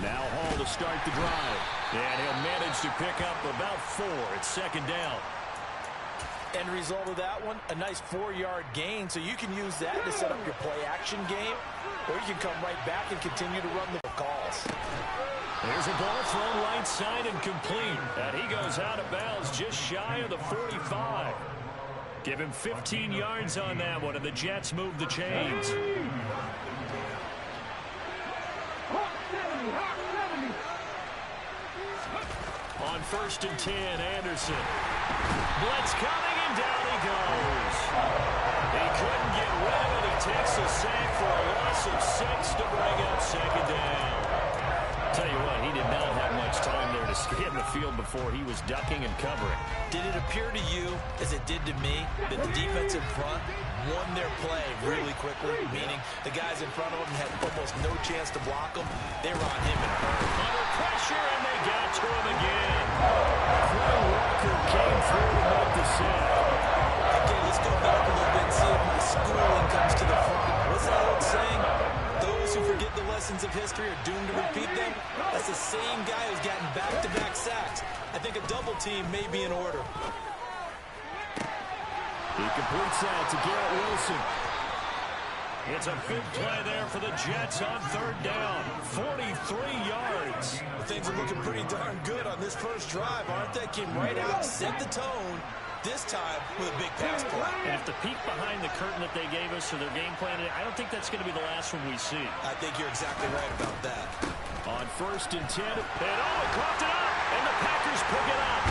Now Hall to start the drive. And he'll manage to pick up about 4. It's second down. End result of that one, a nice 4-yard gain. So you can use that to set up your play-action game, or you can come right back and continue to run the calls. There's a ball thrown right side and complete. And he goes out of bounds just shy of the 45. Give him 15 yards on that one, and the Jets move the chains. On 1st and 10, Anderson. Blitz coming, and down he goes. He couldn't get rid of it. He takes a sack for a loss of 6 to bring up second down. Tell you what, he did not have much time there to scan the field before he was ducking and covering. Did it appear to you, as it did to me, that the defense in front won their play really quickly, meaning the guys in front of him had almost no chance to block him? They were on him and under pressure, and they got to him again. Quinn Walker came through to make the sack. Okay, let's go back a little bit and see if my schooling comes to the front. What's that old saying? Those who forget the lessons of history are doomed to repeat them. That's the same guy who's gotten back-to-back sacks. I think a double team may be in order. He completes that to Garrett Wilson. It's a big play there for the Jets on 3rd down. 43 yards. Well, things are looking pretty darn good on this first drive, aren't they? Came right out, set the tone. This time with a big pass play. And if the peek behind the curtain that they gave us or their game plan, I don't think that's going to be the last one we see. I think you're exactly right about that. On 1st and 10, and he coughed it up, and the Packers pick it up.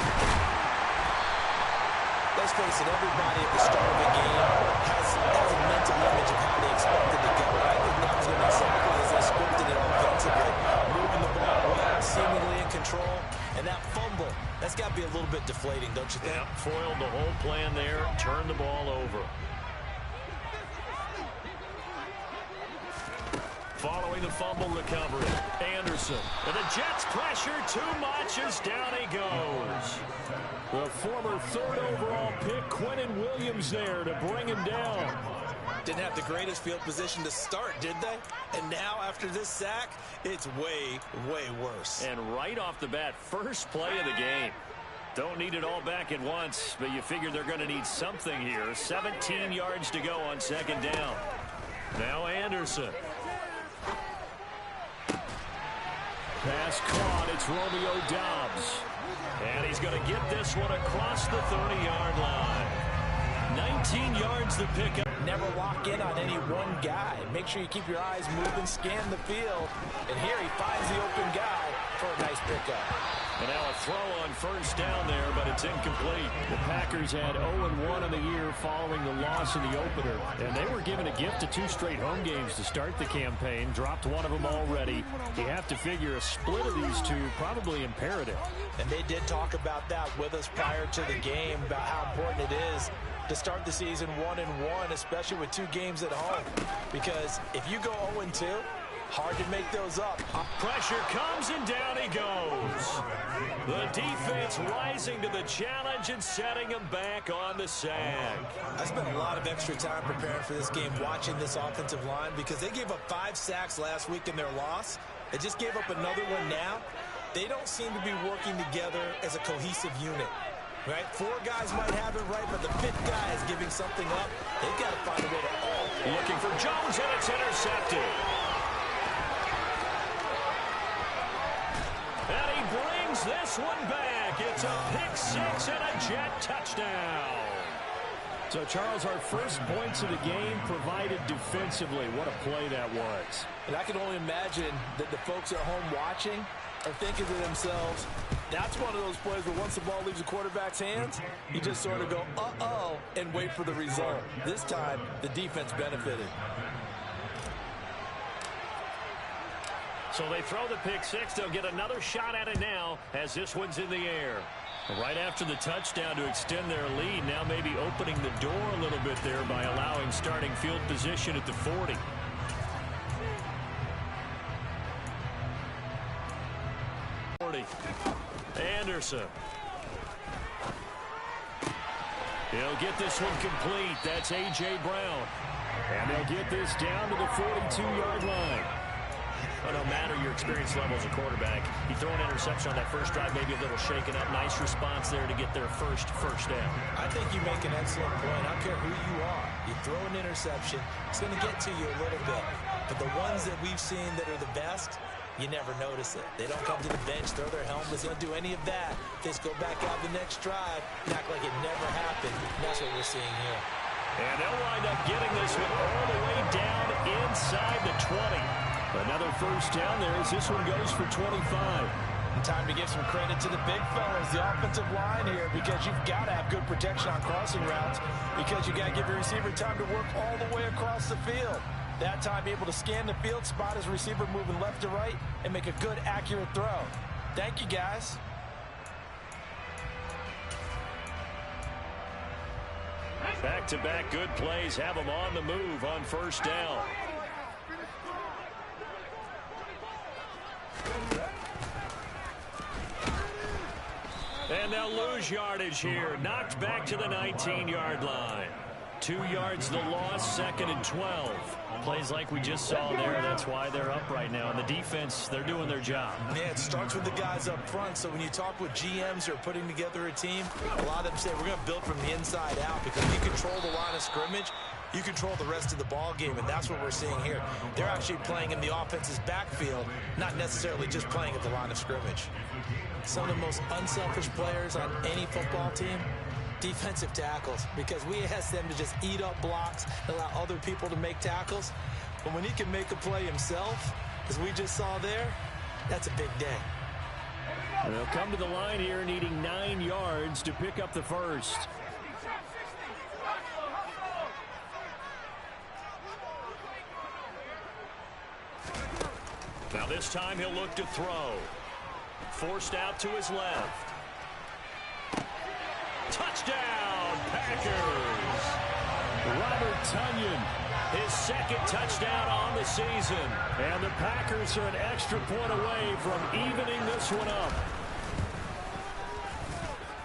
Let's face it, everybody at the start of the game has a mental image of how they expected to go. I think that was going exactly as they scripted it offensively. Moving the ball well, seemingly in control, and that fumble, that's got to be a little bit deflating, don't you think? Yeah, foiled the whole plan there, turned the ball over. Following the fumble recovery, Anderson. And the Jets pressure too much as down he goes. The former 3rd overall pick, Quinnen Williams, there to bring him down. Didn't have the greatest field position to start, did they? And now, after this sack, it's way, way worse. And right off the bat, first play of the game. Don't need it all back at once, but you figure they're going to need something here. 17 yards to go on 2nd down. Now Anderson. Pass caught. It's Romeo Doubs. And he's going to get this one across the 30-yard line. 19 yards the pickup. Never lock in on any one guy. Make sure you keep your eyes moving, scan the field. And here he finds the open guy for a nice pickup. And now a throw on 1st down there, but it's incomplete. The Packers had 0-1 in the year following the loss in the opener. And they were given a gift of 2 straight home games to start the campaign. Dropped one of them already. You have to figure a split of these two probably imperative. And they did talk about that with us prior to the game, about how important it is to start the season 1-1, especially with 2 games at home. Because if you go 0-2, hard to make those up. Pressure comes, and down he goes. The defense rising to the challenge and setting him back on the sack. I spent a lot of extra time preparing for this game, watching this offensive line, because they gave up 5 sacks last week in their loss. They just gave up another one now. They don't seem to be working together as a cohesive unit. Right? 4 guys might have it right, but the 5th guy is giving something up. They've got to find a way to all. Looking for Jones, and it's intercepted. And he brings this one back. It's a pick-6 and a Jet touchdown. So, Charles, our first points of the game provided defensively. What a play that was. And I can only imagine that the folks at home watching are thinking to themselves, that's one of those plays where once the ball leaves the quarterback's hands, you just sort of go, uh-oh, and wait for the result. This time, the defense benefited. So they throw the pick-6. They'll get another shot at it now as this one's in the air. Right after the touchdown to extend their lead, now maybe opening the door a little bit there by allowing starting field position at the 40. Anderson. He'll get this one complete. That's A.J. Brown. And they'll get this down to the 42-yard line. Well, no matter your experience level as a quarterback, you throw an interception on that first drive, maybe a little shaken up. Nice response there to get their first down. I think you make an excellent point. I don't care who you are. You throw an interception, it's going to get to you a little bit. But the ones that we've seen that are the best, you never notice it. They don't come to the bench, throw their helmets, don't do any of that. They just go back out the next drive and act like it never happened. And that's what we're seeing here. And they'll wind up getting this one all the way down inside the 20. Another first down there as this one goes for 25. And time to give some credit to the big fellas, the offensive line here, because you've got to have good protection on crossing routes, because you got to give your receiver time to work all the way across the field. That time, be able to scan the field, spot his receiver moving left to right, and make a good, accurate throw. Thank you, guys. Back-to-back good plays have them on the move on first down. And they'll lose yardage here. Knocked back to the 19-yard line. 2 yards the loss, 2nd and 12. Plays like we just saw there. That's why they're up right now. And the defense, they're doing their job. Yeah, it starts with the guys up front. So when you talk with GMs who are putting together a team, a lot of them say we're going to build from the inside out, because if you control the line of scrimmage, you control the rest of the ball game, and that's what we're seeing here. They're actually playing in the offense's backfield, not necessarily just playing at the line of scrimmage. Some of the most unselfish players on any football team, defensive tackles, because we ask them to just eat up blocks, allow other people to make tackles. But when he can make a play himself, as we just saw there, that's a big day. And they'll come to the line here needing 9 yards to pick up the first. Now this time he'll look to throw. Forced out to his left. Touchdown, Packers! Robert Tonyan, his 2nd touchdown on the season. And the Packers are an extra point away from evening this one up.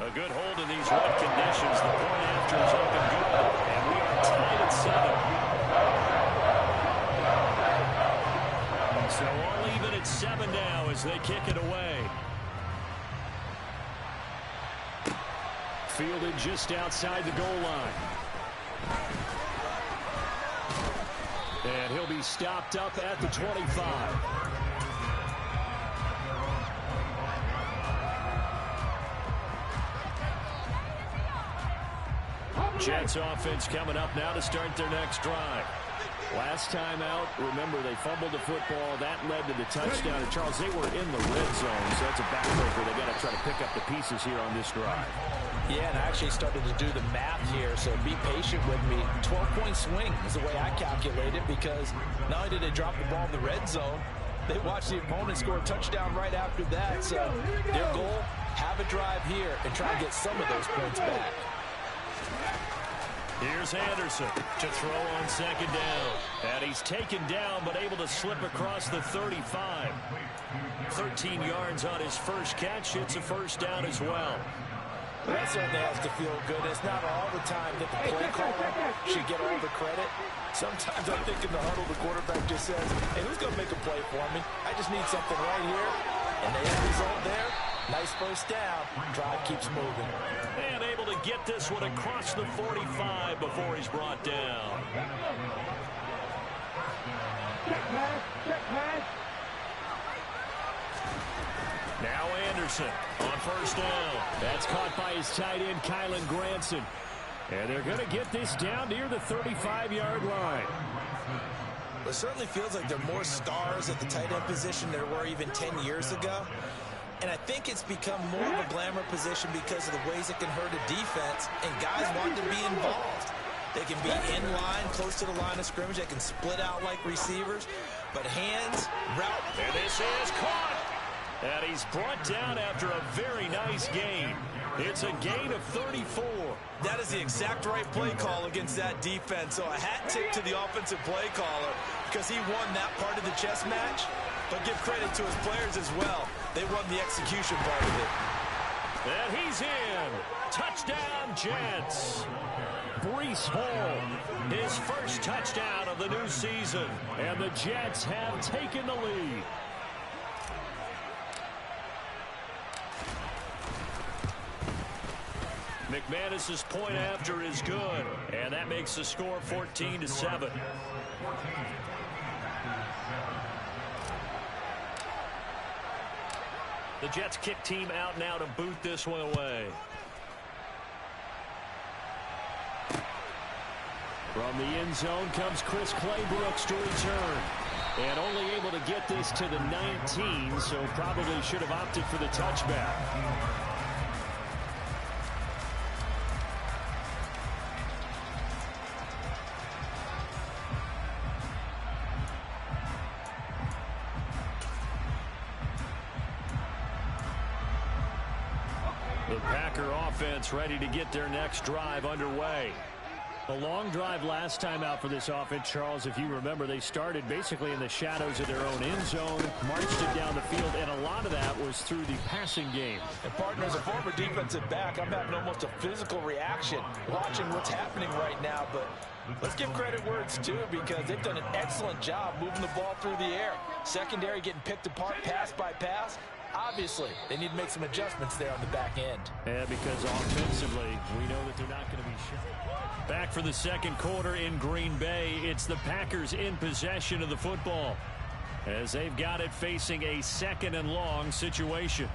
A good hold in these wet conditions. The point after is up and good. And we are tied at 7. So all even at 7 now as they kick it away. Fielded just outside the goal line. And he'll be stopped up at the 25. Jets offense coming up now to start their next drive. Last time out, remember, they fumbled the football. That led to the touchdown. And, Charles, they were in the red zone, so that's a backbreaker. They got to try to pick up the pieces here on this drive. Yeah, and I actually started to do the math here, so be patient with me. 12-point swing is the way I calculate it, because not only did they drop the ball in the red zone, they watched the opponent score a touchdown right after that. So their goal, have a drive here and try and get some of those points back. Here's Anderson to throw on 2nd down. And he's taken down, but able to slip across the 35. 13 yards on his first catch. It's a first down as well. Well, that certainly has to feel good. It's not all the time that the play caller should get all the credit. Sometimes I think in the huddle, the quarterback just says, hey, who's going to make a play for me? I just need something right here. And the end result there, nice first down. Drive keeps moving. And able to get this one across the 45 before he's brought down. Now Anderson on first down. That's caught by his tight end, Kylan Granson. And they're going to get this down near the 35-yard line. It certainly feels like there are more stars at the tight end position than there were even 10 years ago. And I think it's become more of a glamour position because of the ways it can hurt a defense, and guys want to be involved. They can be in line, close to the line of scrimmage. They can split out like receivers. But hands, route. And this is caught. And he's brought down after a very nice gain. It's a gain of 34. That is the exact right play call against that defense. So a hat tip to the offensive play caller because he won that part of the chess match. But give credit to his players as well. They won the execution part of it. And he's in. Touchdown, Jets. Breece Hall, his first touchdown of the new season. And the Jets have taken the lead. McManus's point after is good. And that makes the score 14-7. The Jets kick team out now to boot this one away. From the end zone comes Chris Claybrooks to return. And only able to get this to the 19, so probably should have opted for the touchback. The Packer offense ready to get their next drive underway. A long drive last time out for this offense, Charles. If you remember, they started basically in the shadows of their own end zone, marched it down the field, and a lot of that was through the passing game. And partner, as a former defensive back, I'm having almost a physical reaction watching what's happening right now. But let's give credit where it's due, because they've done an excellent job moving the ball through the air. Secondary getting picked apart pass by pass. Obviously, they need to make some adjustments there on the back end. Yeah, because offensively, we know that they're not going to be shot. Back for the second quarter in Green Bay. It's the Packers in possession of the football, as they've got it facing a 2nd and long situation.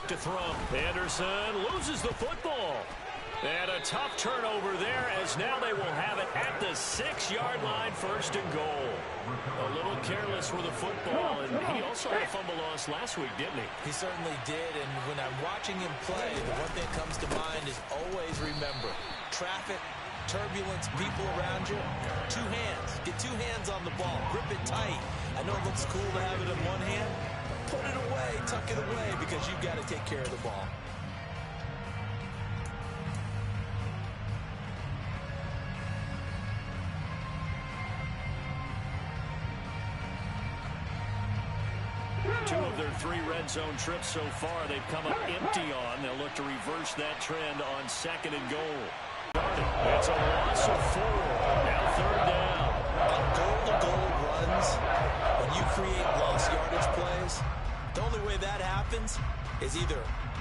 To throw. Anderson loses the football. And a tough turnover there, as now they will have it at the 6-yard line, 1st and goal. A little careless with the football, and he also had a fumble loss last week, didn't he? He certainly did, and when I'm watching him play, the one thing that comes to mind is always remember, traffic, turbulence, people around you, 2 hands. Get 2 hands on the ball. Grip it tight. I know it looks cool to have it in one hand. Put it away, tuck it away, because you've got to take care of the ball. Two of their 3 red zone trips so far, they've come up empty on. They'll look to reverse that trend on 2nd and goal. It's a loss of 4. Now 3rd down. On goal-to-goal runs, when you create lost yardage plays, the only way that happens is either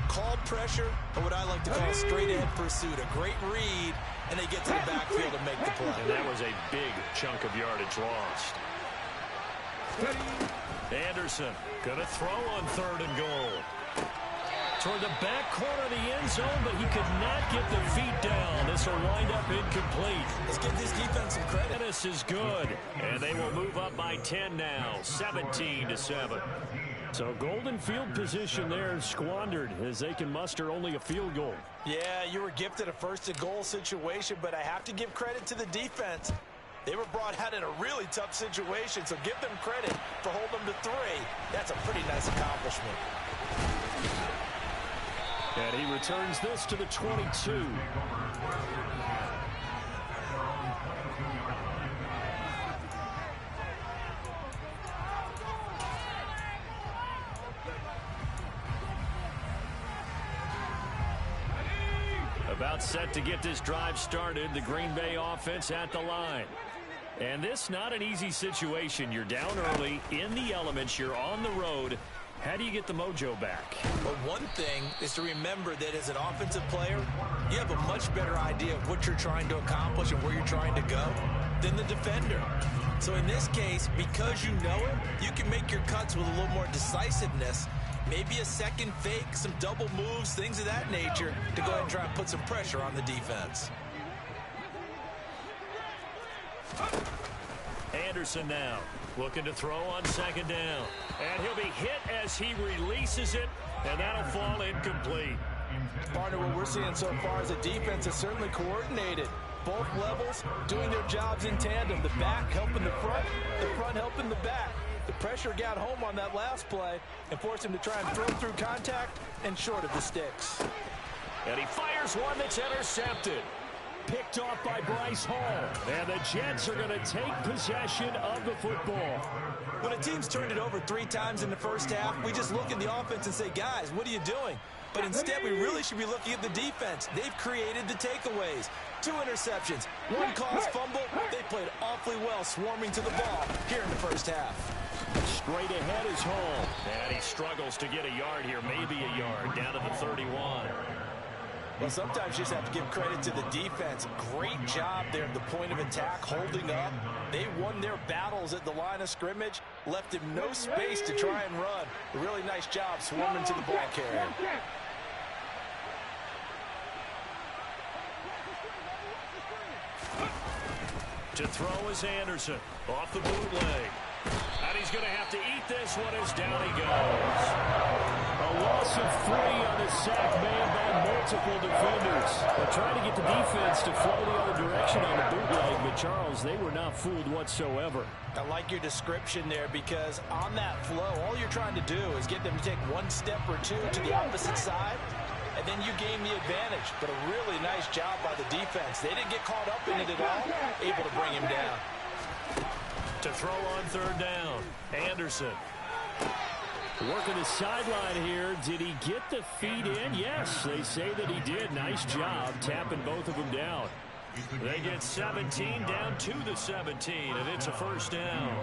called pressure or what I like to call straight-ahead pursuit. A great read, and they get to the backfield and make the play. And that was a big chunk of yardage lost. Anderson going to throw on 3rd and goal. Toward the back corner of the end zone, but he could not get the feet down. This will wind up incomplete. Let's give this defense some credit. This is good, and they will move up by 10 now, 17-7. So golden field position there squandered, as they can muster only a field goal. Yeah, you were gifted a 1st and goal situation, but I have to give credit to the defense. They were brought out in a really tough situation, so give them credit for holding them to 3. That's a pretty nice accomplishment. And he returns this to the 22. About set to get this drive started, the Green Bay offense at the line. And this not an easy situation. You're down early, in the elements, you're on the road. How do you get the mojo back? Well, one thing is to remember that as an offensive player, you have a much better idea of what you're trying to accomplish and where you're trying to go than the defender. So in this case, because you know it, you can make your cuts with a little more decisiveness. Maybe a second fake, some double moves, things of that nature to go ahead and try and put some pressure on the defense. Anderson now looking to throw on 2nd down. And he'll be hit as he releases it, and that'll fall incomplete. Partner, what we're seeing so far is the defense is certainly coordinated. both levels doing their jobs in tandem. The back helping the front helping the back. The pressure got home on that last play and forced him to try and throw through contact and short of the sticks. And he fires one that's intercepted. Picked off by Bryce Hall. And the Jets are going to take possession of the football. When a team's turned it over 3 times in the first half, we just look at the offense and say, guys, what are you doing? But instead, we really should be looking at the defense. They've created the takeaways. 2 interceptions, 1 caused fumble. They played awfully well swarming to the ball here in the first half. Straight ahead is Hall. And he struggles to get a yard here, maybe a yard, down to the 31. Well, sometimes you just have to give credit to the defense. Great job there at the point of attack, holding up. They won their battles at the line of scrimmage, left him no space to try and run. A really nice job swarming to the ball carrier. To throw is Anderson. Off the bootleg. And he's going to have to eat this one as down he goes. A loss of 3 on the sack made by multiple defenders. They're trying to get the defense to flow the other direction on the bootleg, but Charles, they were not fooled whatsoever. I like your description there because on that flow, all you're trying to do is get them to take 1 step or 2 to the opposite side, and then you gain the advantage. But a really nice job by the defense. They didn't get caught up in it at all, able to bring him down. To throw on 3rd down, Anderson. Working the sideline here. Did he get the feet in? Yes, they say that he did. Nice job tapping both of them down. They get 17 down to the 17, and it's a 1st down.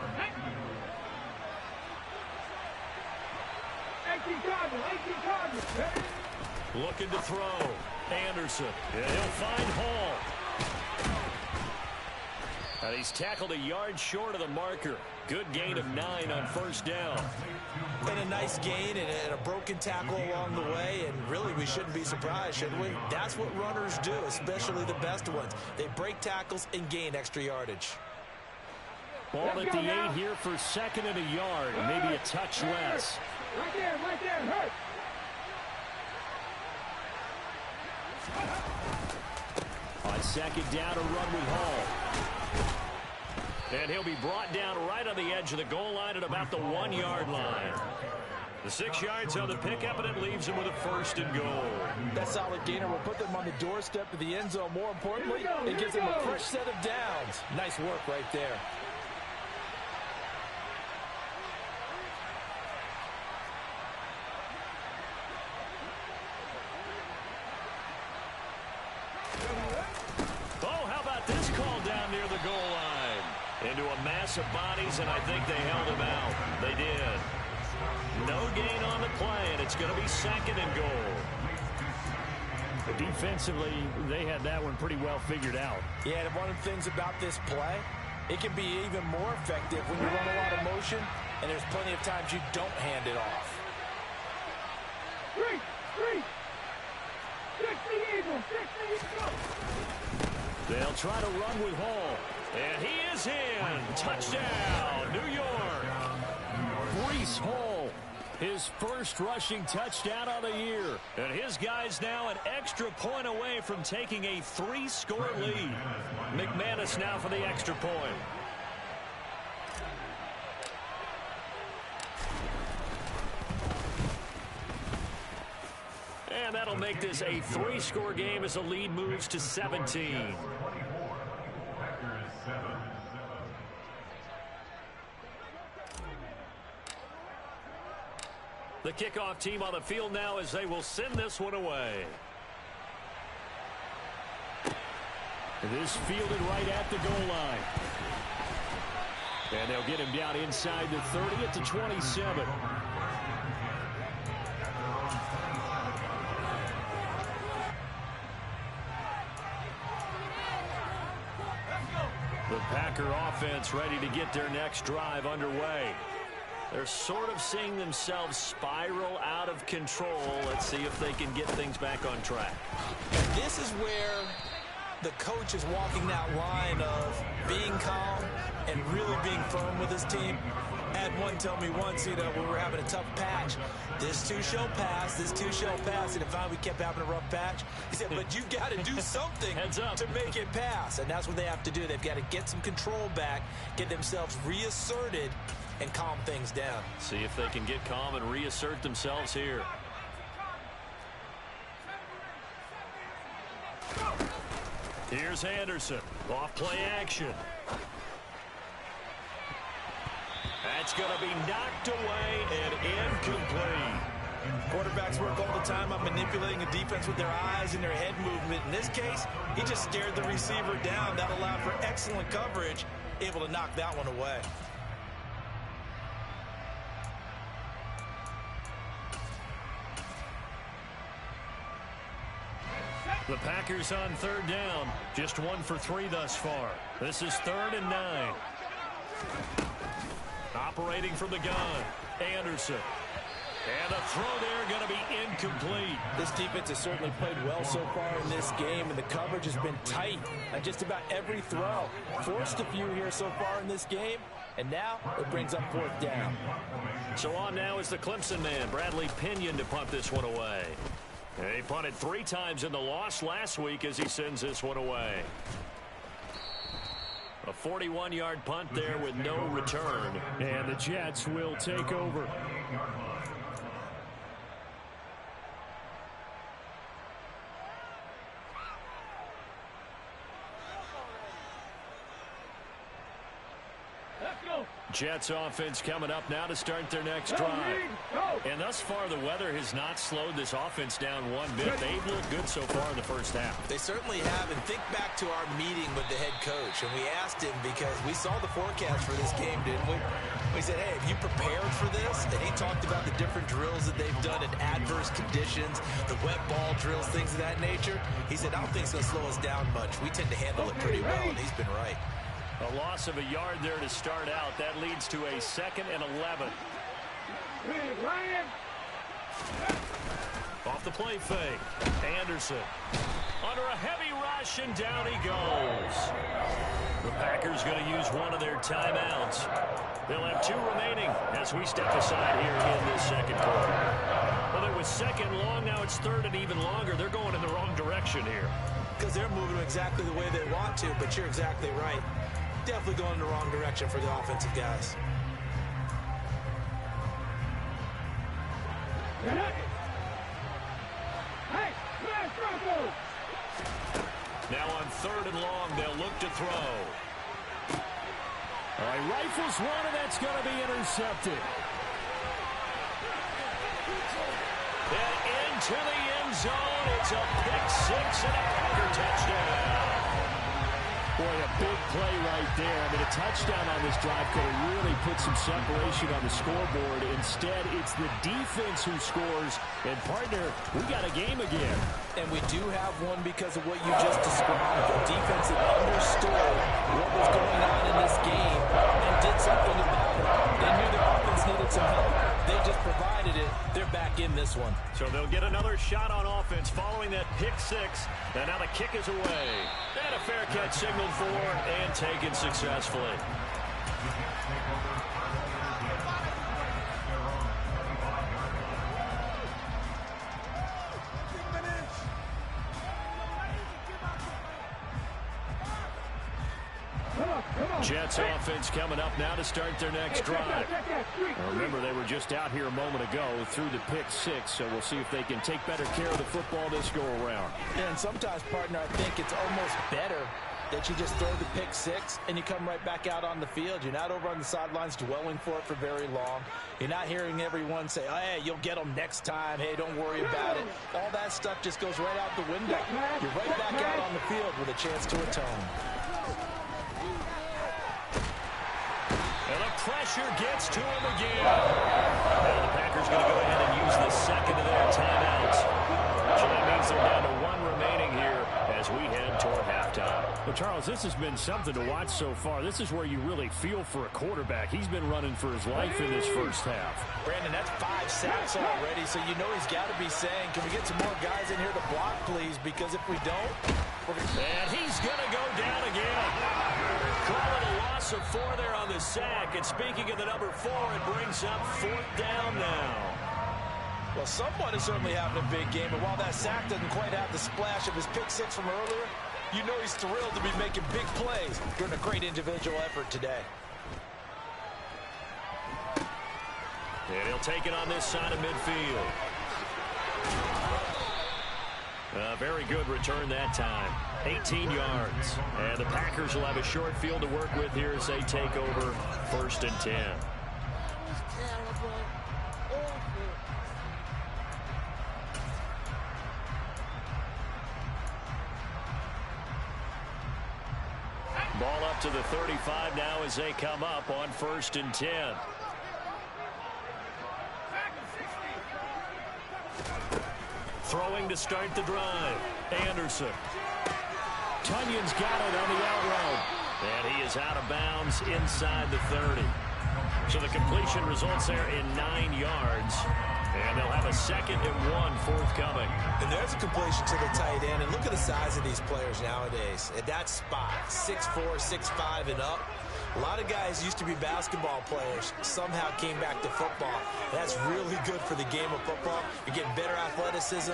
Looking to throw. Anderson. And he'll find Hall. And he's tackled a yard short of the marker. Good gain of 9 on 1st down. And a nice gain and a broken tackle along the way. And really, we shouldn't be surprised, should we? That's what runners do, especially the best ones. They break tackles and gain extra yardage. Ball at the 8 here for 2nd and a yard. Maybe a touch less. Right there, hurt. On 2nd down, a run with Hall. And he'll be brought down right on the edge of the goal line at about the 1-yard line. The 6 yards on the pickup, and it leaves him with a 1st and goal. That solid gainer will put them on the doorstep of the end zone. More importantly, it gives them a fresh set of downs. Nice work right there. Oh, how about this call down near the goal line? Into a mass of bodies, and I think they held him out. They did. No gain on the play, and it's going to be 2nd and goal. Defensively, they had that one pretty well figured out. Yeah, and one of the things about this play, it can be even more effective when you run a lot of motion, and there's plenty of times you don't hand it off. 60 Eagles, 60 Eagles. They'll try to run with Hall. And he is in. Touchdown, New York. Breece Hall, his first rushing touchdown of the year. And his guys now an extra point away from taking a 3-score lead. McManus now for the extra point. And that'll make this a 3-score game as the lead moves to 17. The kickoff team on the field now as they will send this one away. This fielded right at the goal line. And they'll get him down inside the 30 at the 27. The Packer offense ready to get their next drive underway. They're sort of seeing themselves spiral out of control. Let's see if they can get things back on track. This is where the coach is walking that line of being calm and really being firm with his team. I had one tell me once, when we were having a tough patch, this too shall pass, this too shall pass. And if we kept having a rough patch, he said, but you got to do something to make it pass. And that's what they have to do. They've got to get some control back, get themselves reasserted, and calm things down. See if they can get calm and reassert themselves here. Here's Anderson. Off play action. That's going to be knocked away and incomplete. Quarterbacks work all the time on manipulating the defense with their eyes and their head movement. In this case, he just stared the receiver down. That allowed for excellent coverage, able to knock that one away. The Packers on third down. Just 1 for 3 thus far. This is 3rd and 9. Operating from the gun, Anderson. And a throw there going to be incomplete. This defense has certainly played well so far in this game, and the coverage has been tight on just about every throw. Forced a few here so far in this game, and now it brings up 4th down. So on now is the Clemson man, Bradley Pinion, to punt this one away. He punted 3 times in the loss last week as he sends this one away. A 41-yard punt there with no return. And the Jets will take over. Jets offense coming up now to start their next drive. And thus far, the weather has not slowed this offense down one bit. They've looked good so far in the first half. They certainly have. And think back to our meeting with the head coach. And we asked him because we saw the forecast for this game, didn't we? We said, hey, have you prepared for this? And he talked about the different drills that they've done in adverse conditions, the wet ball drills, things of that nature. He said, I don't think it's going to slow us down much. We tend to handle it pretty well, and he's been right. A loss of a yard there to start out. That leads to a 2nd and 11. Off the play fake. Anderson under a heavy rush, and down he goes. The Packers going to use one of their timeouts. They'll have 2 remaining as we step aside here in this 2nd quarter. Well, it was 2nd long. Now it's 3rd and even longer. They're going in the wrong direction here. Because they're moving exactly the way they want to, but you're exactly right. Definitely going in the wrong direction for the offensive guys. Now on 3rd and long, they'll look to throw. All right, rifles one, and that's going to be intercepted. And into the end zone. It's a pick 6 and a Packer touchdown. Boy, a big play right there. I mean, a touchdown on this drive could have really put some separation on the scoreboard. Instead, it's the defense who scores. And, partner, we got a game again. And we do have one because of what you just described. The defense that understood what was going on in this game and did something about it. They knew their offense needed some help. They just provided it. They're back in this one. So they'll get another shot on offense following that pick 6. And now the kick is away. And a fair catch signaled for and taken successfully. Jets offense coming up now to start their next drive. Remember, they were just out here a moment ago through the pick 6, so we'll see if they can take better care of the football this go-around. And sometimes, partner, I think it's almost better that you just throw the pick 6 and you come right back out on the field. You're not over on the sidelines dwelling for it for very long. You're not hearing everyone say, oh, hey, you'll get them next time. Hey, don't worry about it. All that stuff just goes right out the window. You're right back out on the field with a chance to atone. And the pressure gets to him again. Now the Packers going to go ahead and use the 2nd of their timeouts. So that means they're down to 1 remaining here as we head toward halftime. Well, Charles, this has been something to watch so far. This is where you really feel for a quarterback. He's been running for his life in this first half. Brandon, that's 5 sacks already, so you know he's got to be saying, can we get some more guys in here to block, please? Because if we don't, and he's going to go down again. Calling a loss of 4 there on the sack. And speaking of the number 4, it brings up 4th down now. Well, someone is certainly having a big game, and while that sack doesn't quite have the splash of his pick 6 from earlier, you know he's thrilled to be making big plays during a great individual effort today. And he'll take it on this side of midfield. A very good return that time. 18 yards. And the Packers will have a short field to work with here as they take over 1st and 10. Ball up to the 35 now as they come up on 1st and 10. Throwing to start the drive. Anderson. Tunyon's got it on the out route. And he is out of bounds inside the 30. So the completion results there in 9 yards. And they'll have a 2nd and 1 forthcoming. And there's a completion to the tight end. And look at the size of these players nowadays. At that spot, 6'4", 6'5", and up. A lot of guys used to be basketball players, somehow came back to football. That's really good for the game of football. You're getting better athleticism,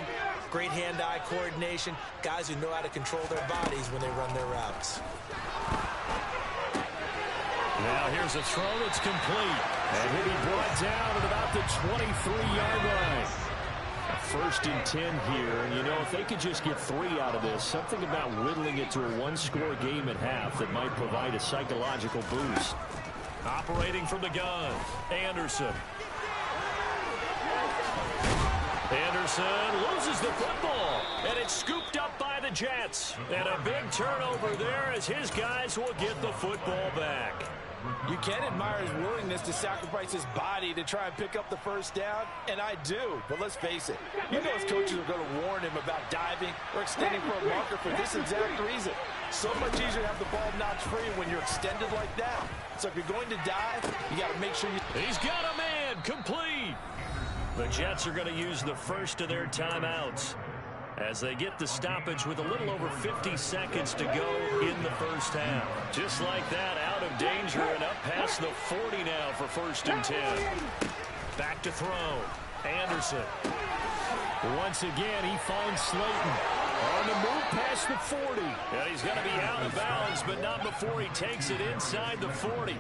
great hand-eye coordination, guys who know how to control their bodies when they run their routes. Now here's a throw that's complete. And he'll be brought down at about the 23-yard line. A 1st and 10 here. And, you know, if they could just get 3 out of this, something about whittling it to a 1-score game at half that might provide a psychological boost. Operating from the gun, Anderson. Anderson loses the football, and it's scooped up by the Jets. And a big turnover there as his guys will get the football back. You can admire his willingness to sacrifice his body to try and pick up the 1st down, and I do. But let's face it, you know his coaches are going to warn him about diving or extending for a marker for this exact reason. So much easier to have the ball knocked free when you're extended like that. So if you're going to dive, you got to make sure you... He's got a man, complete. The Jets are going to use the first of their timeouts as they get the stoppage with a little over 50 seconds to go in the first half. Just like that, out of danger and up past the 40 now for 1st and 10. Back to throw. Anderson. Once again, he finds Slayton on the move past the 40. And he's going to be out of bounds, but not before he takes it inside the 40.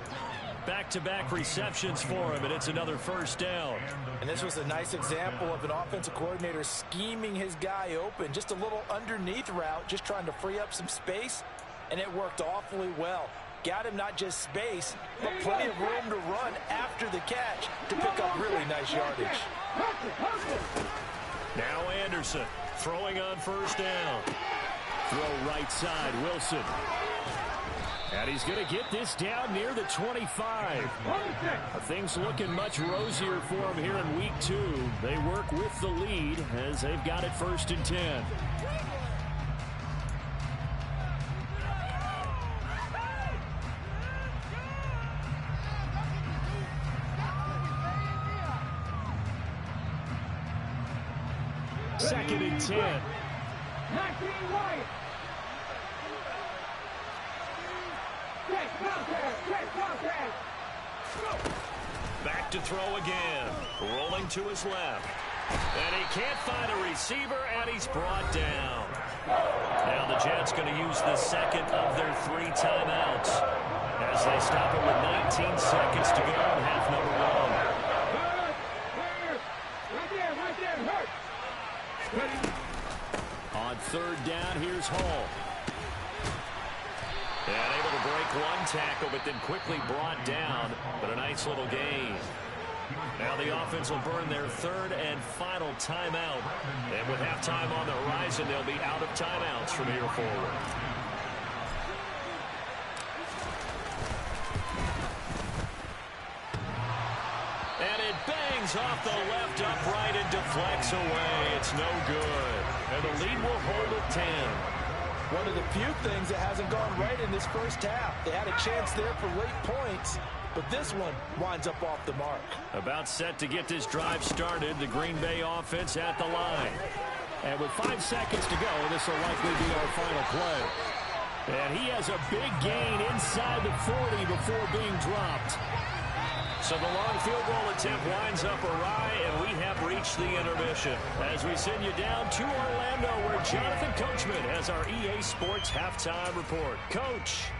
Back-to-back receptions for him, and it's another 1st down. And this was a nice example of an offensive coordinator scheming his guy open. Just a little underneath route, just trying to free up some space, and it worked awfully well. Got him not just space, but plenty of room to run after the catch to pick up really nice yardage. Now Anderson throwing on 1st down. Throw right side, Wilson. And he's going to get this down near the 25. Things looking much rosier for him here in week 2. They work with the lead as they've got it 1st and 10. Second and 10. Back to throw again. Rolling to his left. And he can't find a receiver, and he's brought down. Now the Jets going to use the 2nd of their 3 timeouts as they stop it with 19 seconds to go in half number 1. On 3rd down, here's Hall. And able to break 1 tackle, but then quickly brought down. But a nice little gain. Now the offense will burn their 3rd and final timeout. And with halftime on the horizon, they'll be out of timeouts from here forward. And it bangs off the left upright and deflects away. It's no good. And the lead will hold at 10. One of the few things that hasn't gone right in this first half. They had a chance there for late points, but this one winds up off the mark. About set to get this drive started. The Green Bay offense at the line. And with 5 seconds to go, this will likely be our final play. And he has a big gain inside the 40 before being dropped. So the long field goal attempt winds up awry, and we have reached the intermission. As we send you down to Orlando, where Jonathan Coachman has our EA Sports halftime report. Coach.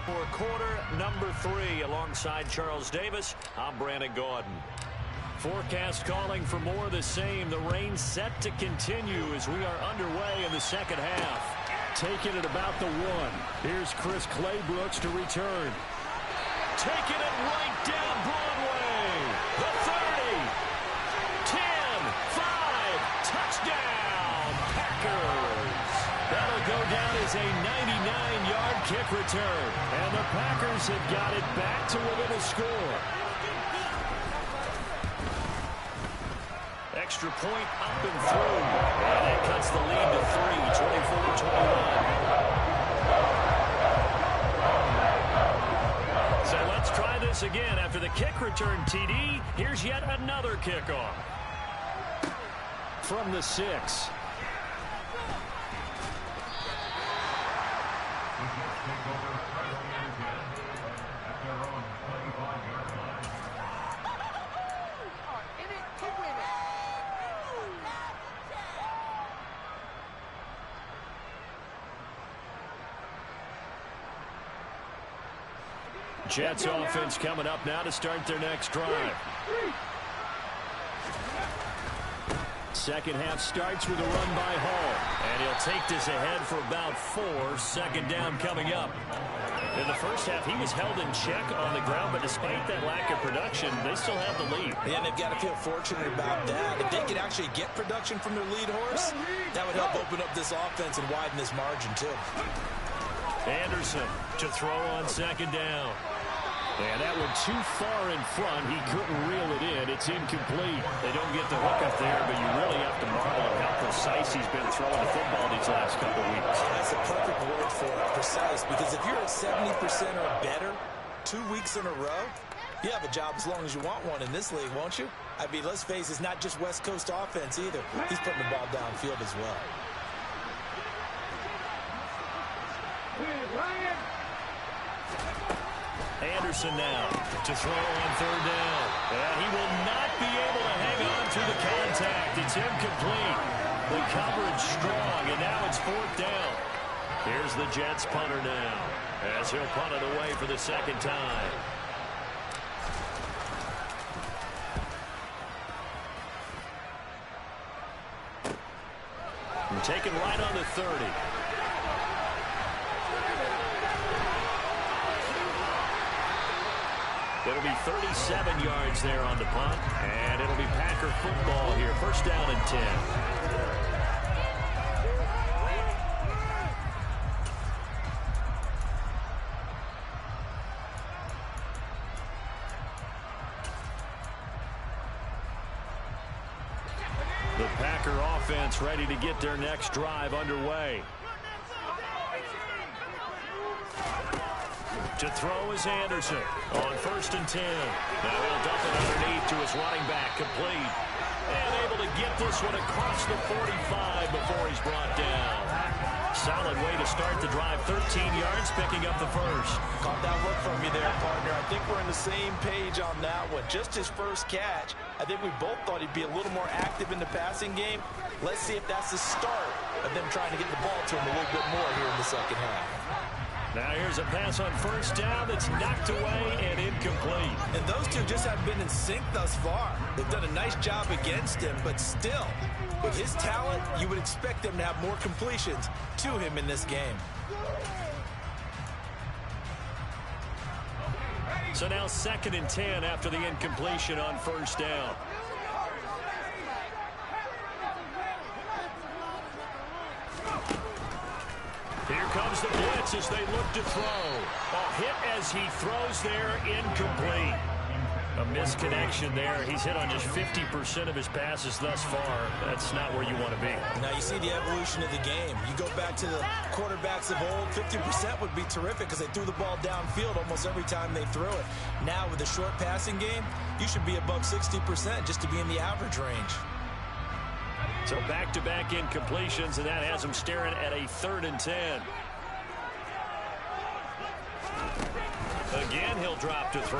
For quarter number 3, alongside Charles Davis, I'm Brandon Gaudin. Forecast calling for more of the same. The rain set to continue as we are underway in the second half. Taking it about the 1. Here's Chris Claybrooks to return. Taking it right down Broadway. The 30. 10. 5. Touchdown. Packers. That'll go down as a 99-yard kick return. And the Packers have got it back to within a score. Extra point up and through. And that cuts the lead to 3, 24-21. So let's try this again. After the kick return, TD, here's yet another kickoff. From the 6. Jets offense coming up now to start their next drive. Second half starts with a run by Hall. And he'll take this ahead for about 4. Second down coming up. In the first half, he was held in check on the ground, but despite that lack of production, they still have the lead. And they've got to feel fortunate about that. If they could actually get production from their lead horse, that would help open up this offense and widen this margin, too. Anderson to throw on second down. And that one too far in front. He couldn't reel it in. It's incomplete. They don't get the hook up there, but you really have to marvel at how precise he's been throwing the football these last couple weeks. That's a perfect word for it, precise, because if you're at 70% or better 2 weeks in a row, you have a job as long as you want one in this league, won't you? I mean, let's face it, it's not just West Coast offense either. He's putting the ball downfield as well. Anderson now to throw on third down. And he will not be able to hang on to the contact. It's incomplete. The coverage strong, and now it's 4th down. Here's the Jets punter now, as he'll punt it away for the second time. And taken right on the 30. It'll be 37 yards there on the punt, and it'll be Packer football here. First down and 10. The Packer offense ready to get their next drive underway. To throw is Anderson on 1st and 10. Now he'll dump it underneath to his running back, complete. And able to get this one across the 45 before he's brought down. Solid way to start the drive. 13 yards, picking up the first. Caught that look from you there, partner. I think we're on the same page on that one. Just his first catch. I think we both thought he'd be a little more active in the passing game. Let's see if that's the start of them trying to get the ball to him a little bit more here in the second half. Now here's a pass on first down that's knocked away and incomplete. And those two just haven't been in sync thus far. They've done a nice job against him, but still, with his talent, you would expect them to have more completions to him in this game. So now 2nd and 10 after the incompletion on first down. Here comes the blitz as they look to throw. A hit as he throws there, incomplete. A misconnection there. He's hit on just 50% of his passes thus far. That's not where you want to be. Now you see the evolution of the game. You go back to the quarterbacks of old, 50% would be terrific because they threw the ball downfield almost every time they threw it. Now with the short passing game, you should be above 60% just to be in the average range. So back-to-back incompletions, and that has him staring at a 3rd and 10. Again, he'll drop to throw.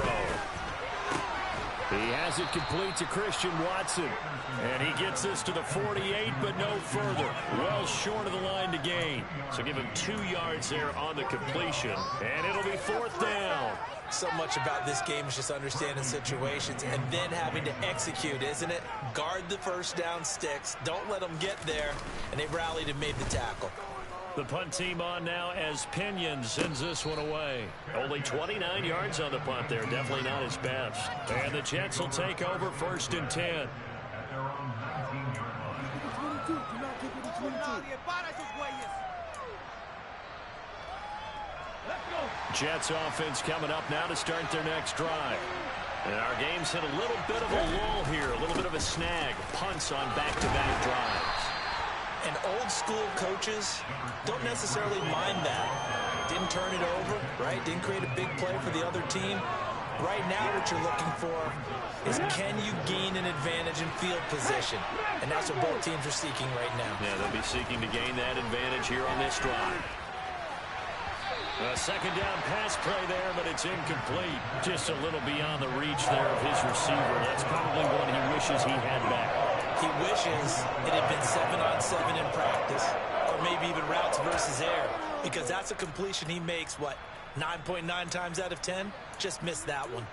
He has it complete to Christian Watson. And he gets this to the 48, but no further. Well short of the line to gain. So give him 2 yards there on the completion. And it'll be 4th down. So much about this game is just understanding situations and then having to execute, isn't it? Guard the first down sticks. Don't let them get there. And they rallied and made the tackle. The punt team on now as Pinion sends this one away. Only 29 yards on the punt there. Definitely not his best. And the Jets will take over 1st and 10. Jets offense coming up now to start their next drive. And our game's hit a little bit of a lull here, a little bit of a snag. Punts on back-to-back drives. And old-school coaches don't necessarily mind that. Didn't turn it over, right? Didn't create a big play for the other team. Right now what you're looking for is can you gain an advantage in field position? And that's what both teams are seeking right now. Yeah, they'll be seeking to gain that advantage here on this drive. A 2nd down pass play there, but it's incomplete. Just a little beyond the reach there of his receiver. That's probably one he wishes he had back. He wishes it had been 7-on-7 in practice, or maybe even routes versus air, because that's a completion he makes, 9.9 times out of 10? Just missed that one.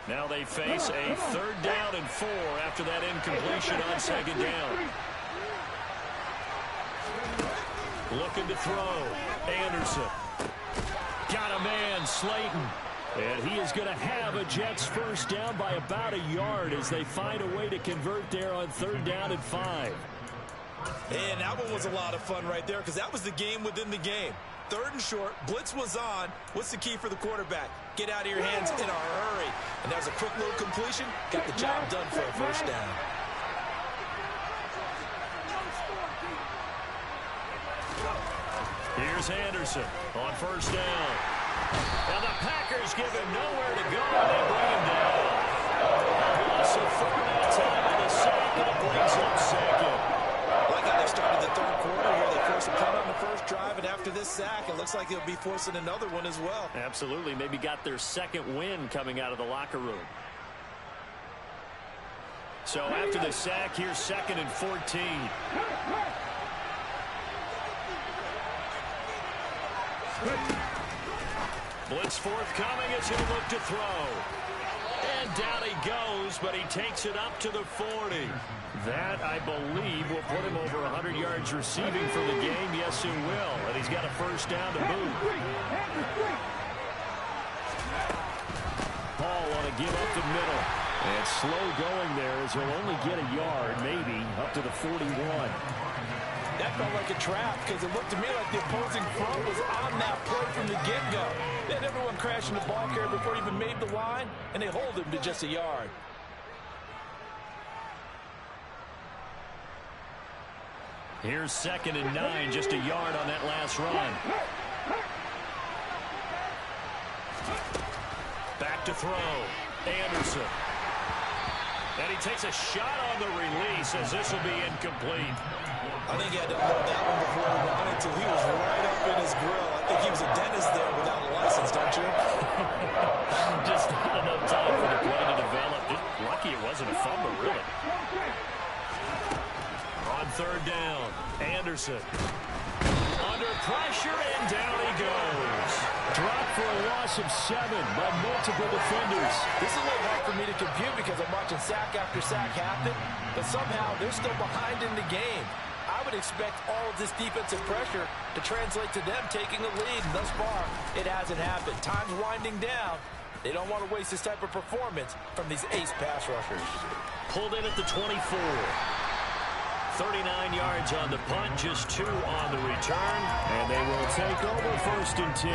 Now they face a 3rd down and 4 after that incompletion on 2nd down. Looking to throw. Anderson. Got a man, Slayton. And he is going to have a Jets first down by about a yard as they find a way to convert there on 3rd down and 5. And that one was a lot of fun right there because that was the game within the game. 3rd and short, blitz was on. What's the key for the quarterback? Get out of your hands in a hurry. And that was a quick little completion. Got the job done for a first down. Here's Anderson on 1st down. And the Packers give him nowhere to go. They bring him down. Loss of 4 that time on the sack, and it brings up 2nd. Like how they started the 3rd quarter here. They forced a punt on the first drive, and after this sack, it looks like they'll be forcing another one as well. Absolutely. Maybe got their 2nd win coming out of the locker room. So after the sack, here's 2nd and 14. Blitz forthcoming as he'll look to throw. And down he goes, but he takes it up to the 40. That, I believe, will put him over 100 yards receiving for the game. Yes, it will. And he's got a first down to boot. Paul on a give up the middle. And slow going there as he'll only get a yard, maybe, up to the 41. That felt like a trap because it looked to me like the opposing front was on that play from the get-go. They had everyone crashing the ball carrier before he even made the line, and they hold him to just a yard. Here's 2nd and 9, just a yard on that last run. Back to throw. Anderson. And he takes a shot on the release as this will be incomplete. I think he had to hold that one before he wanted to. He was right up in his grill. I think he was a dentist there without a license, don't you? Just not enough time for the play to develop. Just lucky it wasn't a fumble, really. On 3rd down, Anderson. Under pressure, and down he goes. Dropped for a loss of 7 by multiple defenders. This is a little hard for me to compute because I'm watching sack after sack happen, but somehow they're still behind in the game. I would expect all of this defensive pressure to translate to them taking a lead, and thus far, it hasn't happened. Time's winding down. They don't want to waste this type of performance from these ace pass rushers. Pulled in at the 24. 39 yards on the punt, just 2 on the return. And they will take over 1st and 10.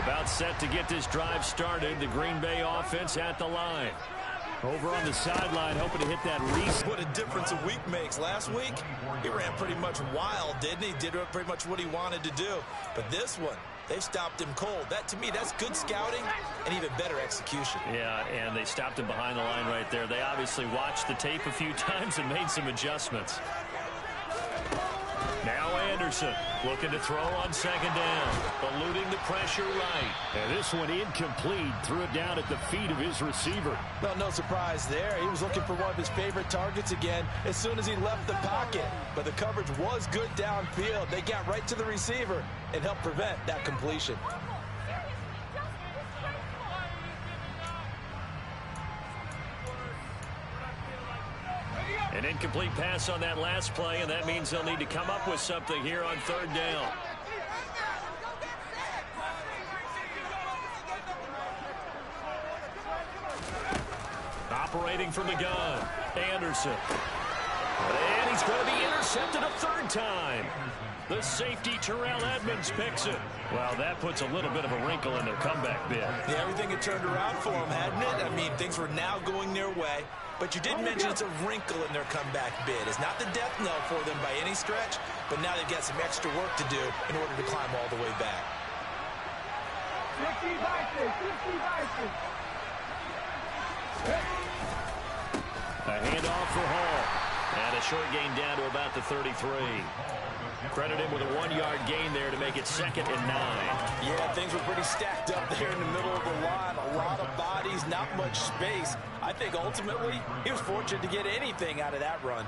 About set to get this drive started. The Green Bay offense at the line. Over on the sideline, hoping to hit that reset. What a difference a week makes. Last week, he ran pretty much wild, didn't he? Did pretty much what he wanted to do. But this one, they stopped him cold. That, to me, that's good scouting and even better execution. Yeah, and they stopped him behind the line right there. They obviously watched the tape a few times and made some adjustments. Now Anderson looking to throw on 2nd down, eluding the pressure right. And this one incomplete. Threw it down at the feet of his receiver. Well, no surprise there. He was looking for one of his favorite targets again as soon as he left the pocket. But the coverage was good downfield. They got right to the receiver and helped prevent that completion. An incomplete pass on that last play, and that means they'll need to come up with something here on 3rd down. Operating from the gun, Anderson. And he's going to be intercepted a 3rd time. The safety, Terrell Edmonds, picks it. Well, that puts a little bit of a wrinkle in their comeback bid. Yeah, everything had turned around for them, hadn't it? I mean, things were now going their way. But you did mention it's a wrinkle in their comeback bid. It's not the death knell for them by any stretch, but now they've got some extra work to do in order to climb all the way back. 50 vices. A handoff for Hall. And a short gain down to about the 33. Credit him with a 1-yard gain there to make it 2nd and 9. Yeah, things were pretty stacked up there in the middle of the line. A lot of bodies, not much space. I think ultimately he was fortunate to get anything out of that run.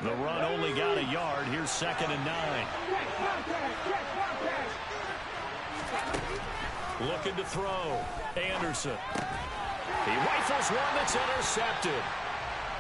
The run only got a yard. Here's 2nd and 9. Looking to throw. Anderson. He rifles one that's intercepted.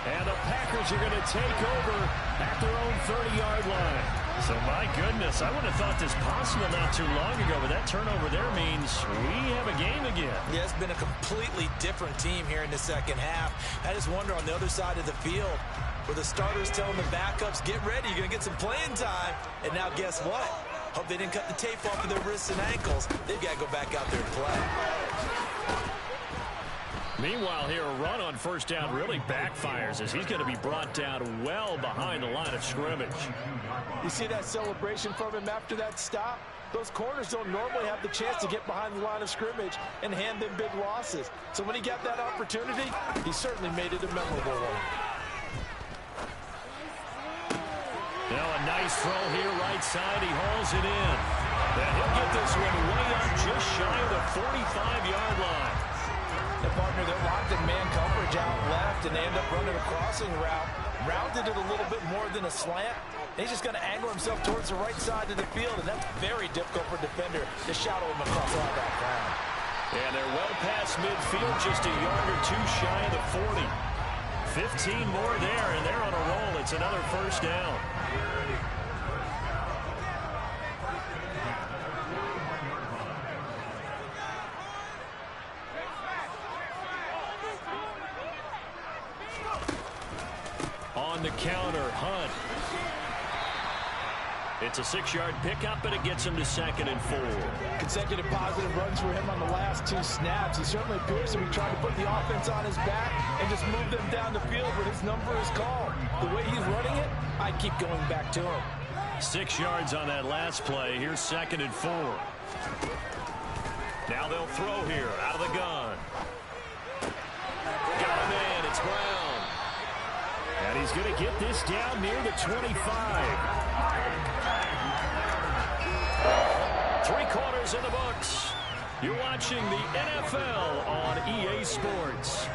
And the Packers are going to take over at their own 30-yard line. So, my goodness, I wouldn't have thought this possible not too long ago, but that turnover there means we have a game again. Yeah, it's been a completely different team here in the 2nd half. I just wonder on the other side of the field where the starters telling the backups, get ready, you're going to get some playing time. And now guess what? Hope they didn't cut the tape off of their wrists and ankles. They've got to go back out there and play. Meanwhile, here, a run on 1st down really backfires as he's going to be brought down well behind the line of scrimmage. You see that celebration from him after that stop? Those corners don't normally have the chance to get behind the line of scrimmage and hand them big losses. So when he got that opportunity, he certainly made it a memorable one. Now a nice throw here right side. He hauls it in. And he'll get this one way up just shy of the 45-yard line. And partner, they're locked in man coverage out left, and they end up running a crossing route. Rounded it a little bit more than a slant. And he's just going to angle himself towards the right side of the field, and that's very difficult for a defender to shadow him across all that ground. And they're well past midfield, just a yard or two shy of the 40. 15 more there, and they're on a roll. It's another 1st down. On the counter, Hunt. It's a 6-yard pickup, and it gets him to 2nd and 4. Consecutive positive runs for him on the last 2 snaps. He certainly appears to be trying to put the offense on his back and just move them down the field when his number is called. The way he's running it, I keep going back to him. 6 yards on that last play. Here's 2nd and 4. Now they'll throw here out of the gun. Got a man. It's Brown. And he's going to get this down near the 25. 3 quarters in the books. You're watching the NFL on EA Sports.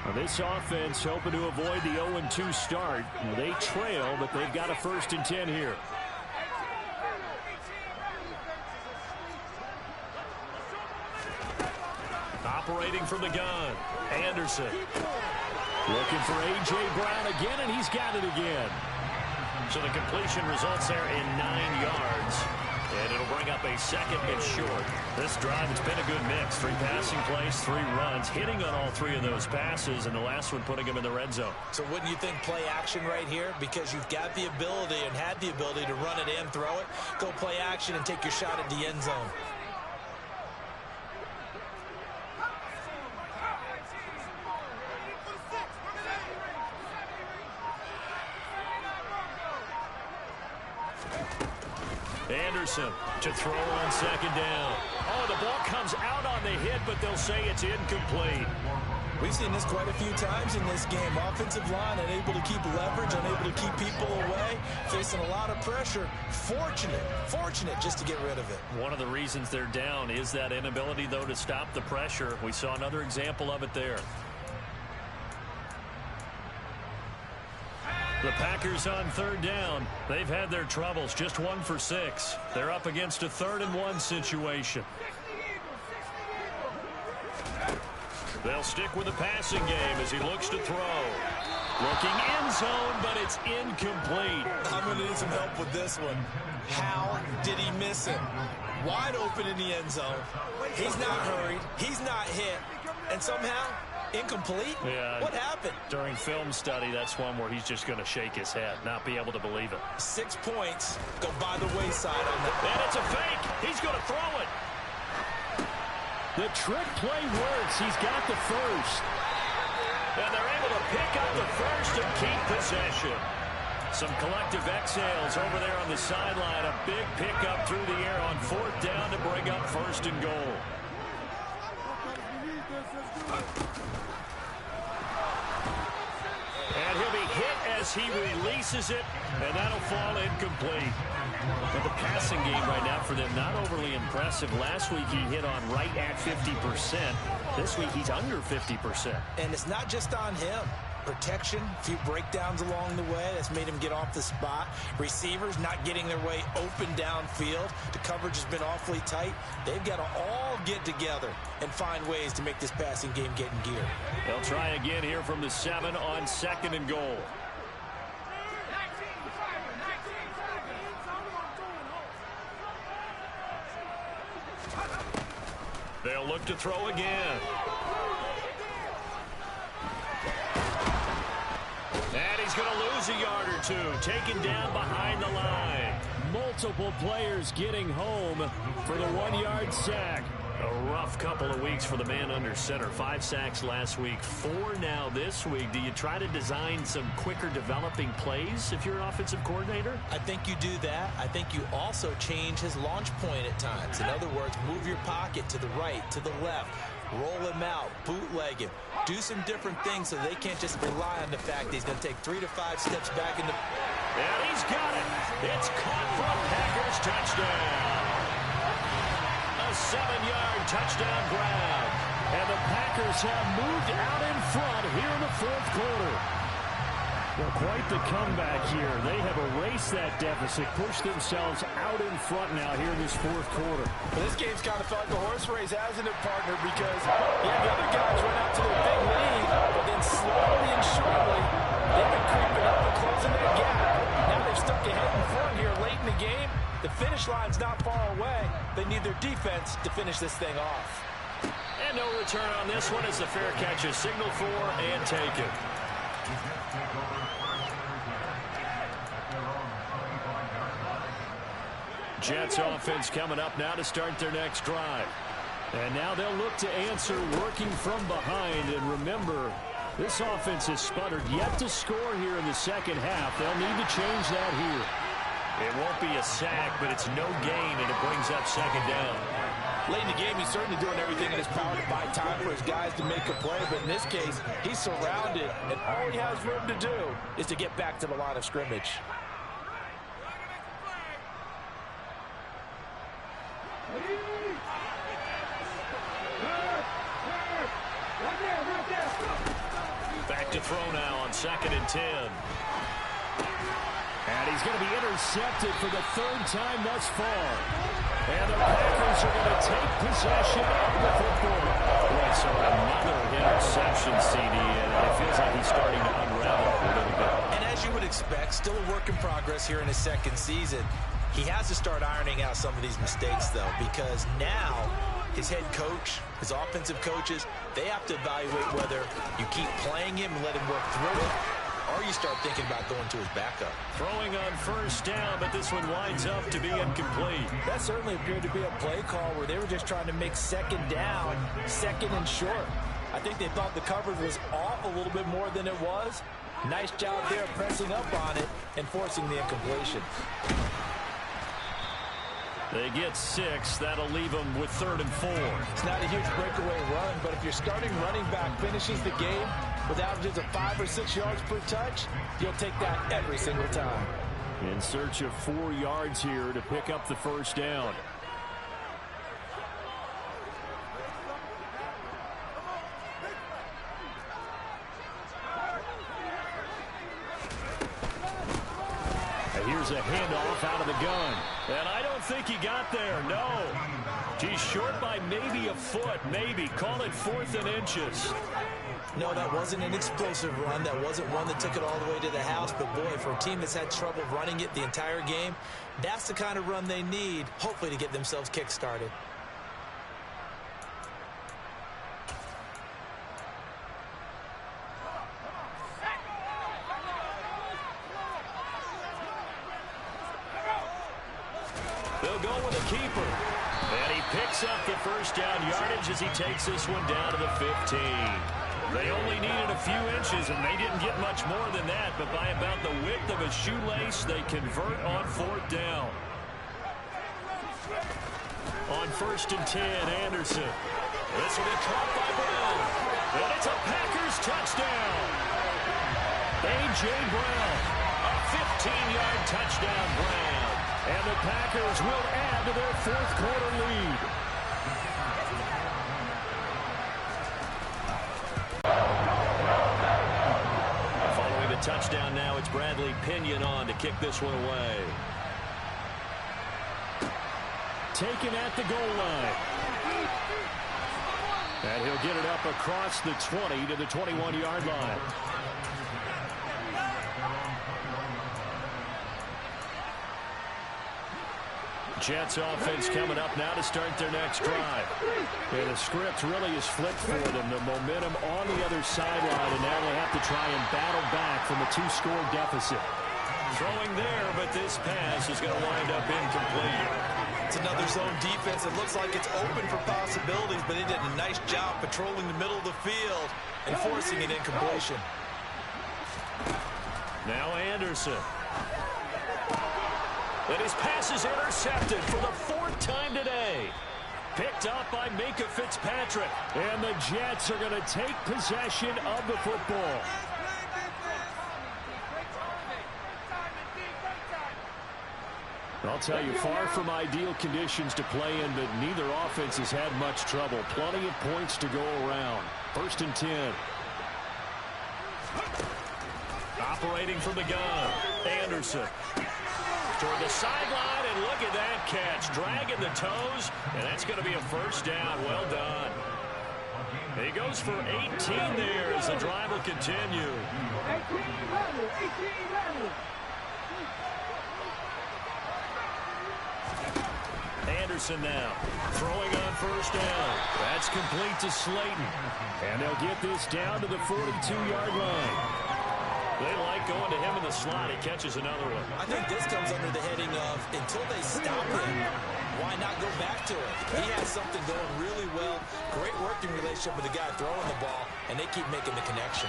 Well, this offense hoping to avoid the 0-2 start. Well, they trail, but they've got a 1st and 10 here. Operating from the gun, Anderson. Looking for A.J. Brown again, and he's got it again. So the completion results there in 9 yards. And it'll bring up a 2nd and short. This drive, it's been a good mix. 3 passing plays, 3 runs, hitting on all 3 of those passes, and the last one putting him in the red zone. So wouldn't you think play action right here? Because you've got the ability and had the ability to run it and throw it. Go play action and take your shot at the end zone. Anderson to throw on 2nd down. Oh, the ball comes out on the hit, but they'll say it's incomplete. We've seen this quite a few times in this game. Offensive line unable to keep leverage, unable to keep people away, facing a lot of pressure. Fortunate just to get rid of it. One of the reasons they're down is that inability, though, to stop the pressure. We saw another example of it there. The Packers on 3rd down. They've had their troubles, just 1 for 6. They're up against a 3rd and 1 situation. They'll stick with the passing game as he looks to throw. Looking end zone, but it's incomplete. I'm going to need some help with this one. How did he miss him? Wide open in the end zone. He's not hurried. He's not hit. And somehow, incomplete? Yeah. What happened? During film study, that's one where he's just going to shake his head, not be able to believe it. 6 points go by the wayside on that. And it's a fake. He's going to throw it. The trick play works. He's got the 1st. And they're able to pick up the 1st and keep possession. Some collective exhales over there on the sideline. A big pickup through the air on 4th down to bring up 1st and goal. And he'll be hit as he releases it, and that'll fall incomplete. But the passing game right now for them, not overly impressive. Last week he hit on right at 50%. This week he's under 50%. And it's not just on him. Protection, a few breakdowns along the way. That's made him get off the spot. Receivers not getting their way open downfield. The coverage has been awfully tight. They've got to all get together and find ways to make this passing game get in gear. They'll try again here from the 7 on 2nd and goal. They'll look to throw again. And he's going to lose a yard or 2, taken down behind the line. Multiple players getting home for the 1-yard sack. A rough couple of weeks for the man under center. 5 sacks last week, 4 now this week. Do you try to design some quicker developing plays if you're an offensive coordinator? I think you do that. I think you also change his launch point at times. In other words, move your pocket to the right, to the left. Roll him out, bootleg him. Do some different things so they can't just rely on the fact that he's going to take 3 to 5 steps back in the... And he's got it. It's caught from Packers touchdown. A 7-yard touchdown grab. And the Packers have moved out in front here in the 4th quarter. Well, quite the comeback here. They have erased that deficit, pushed themselves out in front now here in this 4th quarter. Well, this game's kind of felt like a horse race, hasn't it, partner? Because the other guys run out to the big lead, but then slowly and surely, they've been creeping up and closing that gap. Now they've stuck ahead in front here late in the game. The finish line's not far away. They need their defense to finish this thing off. And no return on this one as the fair catch is signaled for and taken. Jets offense coming up now to start their next drive. And now they'll look to answer working from behind. And remember, this offense has sputtered yet to score here in the 2nd half. They'll need to change that here. It won't be a sack, but it's no gain, and it brings up 2nd down. Late in the game, he's certainly doing everything in his power to buy time for his guys to make a play. But in this case, he's surrounded, and all he has room to do is to get back to the line of scrimmage. to throw now on 2nd and 10. And he's going to be intercepted for the 3rd time thus far. And the Packers are going to take possession of the football. Boy, so another interception, CD, and it feels like he's starting to unravel a little bit. And as you would expect, still a work in progress here in his 2nd season. He has to start ironing out some of these mistakes, though, because now his head coach, his offensive coaches, they have to evaluate whether you keep playing him and let him work through it, or you start thinking about going to his backup. Throwing on 1st down, but this one winds up to be incomplete. That certainly appeared to be a play call where they were just trying to make 2nd down, 2nd and short. I think they thought the coverage was off a little bit more than it was. Nice job there pressing up on it and forcing the incompletion. They get 6. That'll leave them with 3rd and 4. It's not a huge breakaway run, but if your starting running back finishes the game with averages of 5 or 6 yards per touch, you'll take that every single time. In search of 4 yards here to pick up the 1st down. Here's a handoff out of the gun. And I don't think he got there, no. He's short by maybe a foot, maybe. Call it 4th and inches. No, that wasn't an explosive run. That wasn't one that took it all the way to the house. But, boy, for a team that's had trouble running it the entire game, that's the kind of run they need, hopefully, to get themselves kick-started. They'll go with a keeper. And he picks up the 1st down yardage as he takes this one down to the 15. They only needed a few inches, and they didn't get much more than that. But by about the width of a shoelace, they convert on 4th down. On 1st and 10, Anderson. This will be caught by Brown. And it's a Packers touchdown. A.J. Brown. A 15-yard touchdown, Brown. And the Packers will add to their 4th quarter lead. Following the touchdown now, it's Bradley Pinion on to kick this one away. Taken at the goal line. And he'll get it up across the 20 to the 21-yard line. Jets offense coming up now to start their next drive. And the script really is flipped for them. The momentum on the other sideline, and now they have to try and battle back from a 2-score deficit. Throwing there, but this pass is going to wind up incomplete. It's another zone defense. It looks like it's open for possibilities, but they did a nice job patrolling the middle of the field and forcing an incompletion. Now Anderson. And his pass is intercepted for the 4th time today. Picked up by Minka Fitzpatrick. And the Jets are going to take possession of the football. I'll tell you, far from ideal conditions to play in, but neither offense has had much trouble. Plenty of points to go around. 1st and 10. Operating from the gun, Anderson. Toward the sideline, and look at that catch. Dragging the toes, and that's going to be a 1st down. Well done. He goes for 18 there as the drive will continue. 18-11. Anderson now throwing on 1st down. That's complete to Slayton. And they'll get this down to the 42-yard line. They like going to him in the slot. He catches another one. I think this comes under the heading of, until they stop him, why not go back to it? He has something going really well. Great working relationship with the guy throwing the ball, and they keep making the connection.